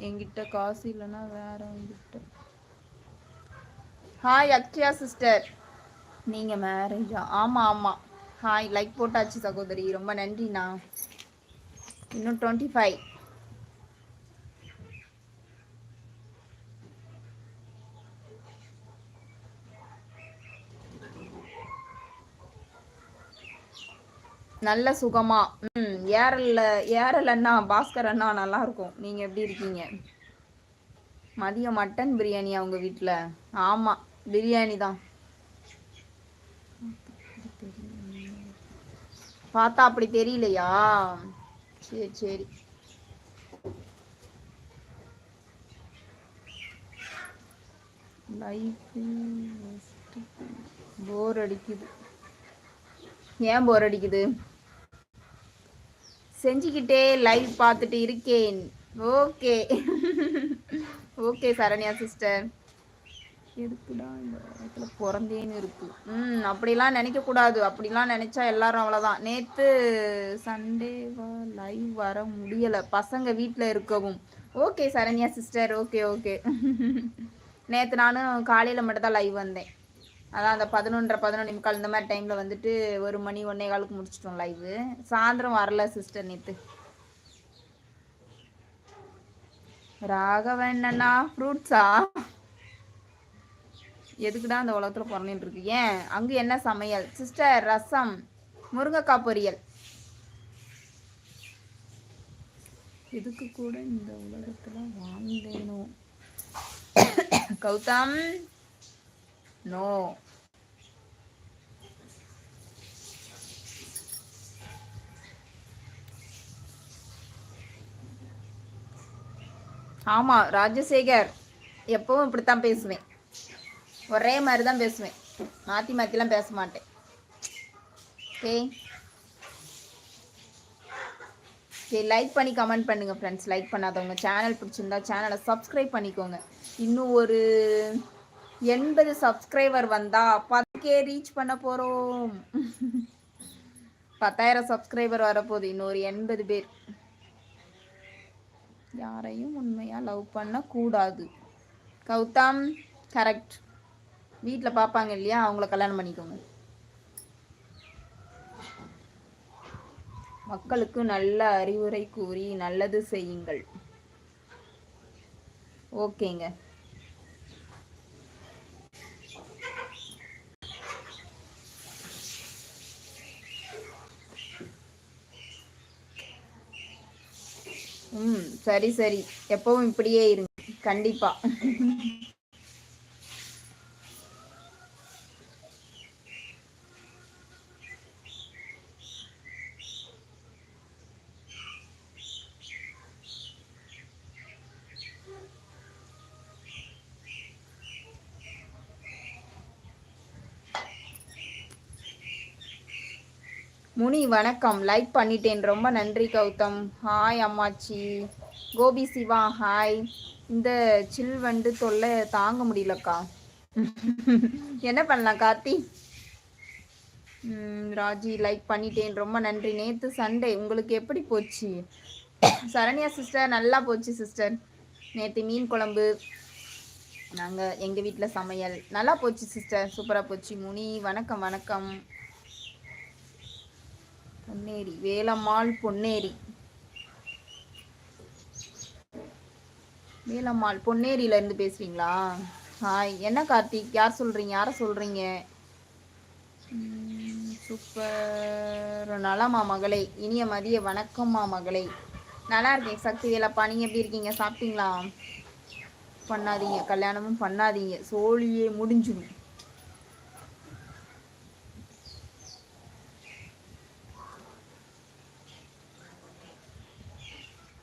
என்கிட்ட காசு இல்லைன்னா வேற என்கிட்ட. ஹாய் அக்ஷயா சிஸ்டர், நீங்க மேரேஜா? ஆமா ஆமா. ஹாய், லைக் போட்டாச்சு சகோதரி, ரொம்ப நன்றிண்ணா. இன்னும் 25. நல்ல சுகமா. ஏரல் அண்ணா, பாஸ்கர் அண்ணா நல்லா இருக்கும். நீங்க எப்படி இருக்கீங்க? மதியம் மட்டன் பிரியாணியா உங்க வீட்டில்? ஆமா, பிரியாணி தான். பார்த்தா அப்படி தெரியலையா? சரி சரி. போர் அடிக்குது. ஏன் போர் அடிக்குது? செஞ்சுக்கிட்டே லைவ் பார்த்துட்டு இருக்கேன். Okay okay Saranya sister. எதுக்குடா இந்த இடத்துல பிறந்தேன்னு இருக்கு. அப்படிலாம் நினைக்கக்கூடாது. அப்படிலாம் நினைச்சா எல்லாரும் அவ்வளோதான். நேற்று சண்டேவா லைவ் வர முடியலை, பசங்க வீட்டில் இருக்கவும். Okay Saranya sister, okay okay. நேற்று நானும் காலையில் மட்டும் தான் லைவ் வந்தேன். அதான் அந்த 11:30 இந்த மாதிரி டைமில் வந்துட்டு 1 மணி 1:15 முடிச்சிட்டோம் லைவு. சாயந்தரம் வரல சிஸ்டர் நேற்று. ராகவண்ணா ஃப்ரூட்ஸா? எதுக்குடா அந்த உலகத்தில் பிறந்துட்டு இருக்கு? ஏன் அங்கே என்ன சமையல் சிஸ்டர்? ரசம், முருங்கைக்காய் பொரியல். எதுக்கு கூட இந்த உலகத்தில் வாழ்ந்தேனோ. கௌதம் நோ. ஆமாம் ராஜசேகர், எப்பவும் இப்படித்தான் பேசுவேன். ஒரே மாதிரி தான் பேசுவேன், மாற்றி மாற்றிலாம் பேச மாட்டேன். ஓகே ஓகே, லைக் பண்ணி கமெண்ட் பண்ணுங்க ஃப்ரெண்ட்ஸ். லைக் பண்ணாதவங்க சேனல் பிடிச்சிருந்தா சேனலை சப்ஸ்கிரைப் பண்ணிக்கோங்க. இன்னும் ஒரு 80 சப்ஸ்கிரைபர் வந்தா 10K ரீச் பண்ண போகிறோம். 10,000 சப்ஸ்கிரைபர் வரப்போகுது. இன்னொரு 80 பேர். யாரையும் உண்மையாக லவ் பண்ணக்கூடாது. கௌதம் கரெக்ட். வீட்டில் பார்ப்பாங்க இல்லையா, அவங்கள கல்யாணம் பண்ணிக்கோங்க. மக்களுக்கு நல்ல அறிவுரை கூறி நல்லது செய்யுங்கள். ஓகேங்க. சரி சரி, எப்பவும் இப்படியே இருங்க கண்டிப்பா. முனி வணக்கம், லைக் பண்ணிட்டேன், ரொம்ப நன்றி கௌதம். ஹாய் அம்மாச்சி. கோபி சிவா ஹாய். இந்த சில் வண்டு தொல்லை தாங்க முடியலக்கா. என்ன பண்ணலாம் கார்த்தி? ராஜி லைக் பண்ணிட்டேன், ரொம்ப நன்றி. நேற்று சண்டே உங்களுக்கு எப்படி போச்சு? சரண்யா சிஸ்டர் நல்லா போச்சு சிஸ்டர். நேற்று மீன் குழம்பு, எங்கள் வீட்டில் சமையல் நல்லா போச்சு சிஸ்டர், சூப்பராக போச்சு. முனி வணக்கம் வணக்கம். பொன்னேரி வேலம்மாள், பொன்னேரி வேலம்மாள் பொன்னேரியிலேருந்து பேசுகிறீங்களா? ஹாய். என்ன கார்த்திக், யார் சொல்கிறீங்க? யாரை சொல்கிறீங்க? சூப்பர். நலமா மகளே? இனிய மதிய வணக்கம்மா மகளே. நல்லா இருக்கேன் சக்தி வேலப்பா, நீங்கள் எப்படி இருக்கீங்க? சாப்பிட்டீங்களா? பண்ணாதீங்க, கல்யாணமும் பண்ணாதீங்க, சோழியே முடிஞ்சிடும்.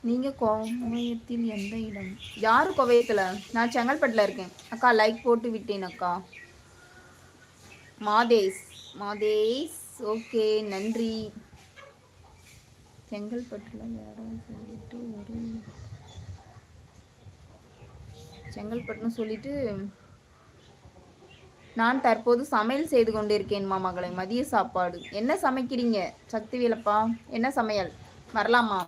நீங்கள் குவையத்தில் எந்த இடம்? யார் குவையத்தில்? நான் செங்கல்பட்டில் இருக்கேன் அக்கா. லைக் போட்டு விட்டேன் அக்கா. மாதேஷ் மாதேஷ் ஓகே நன்றி. செங்கல்பட்டில் யாரும் சொல்லிட்டு ஒரு செங்கல்பட்டுன்னு சொல்லிட்டு நான் தற்போது சமையல் செய்து கொண்டிருக்கேன்மா மகளை. மதிய சாப்பாடு என்ன சமைக்கிறீங்க சக்தி வேலப்பா? என்ன சமையல்? வரலாமா?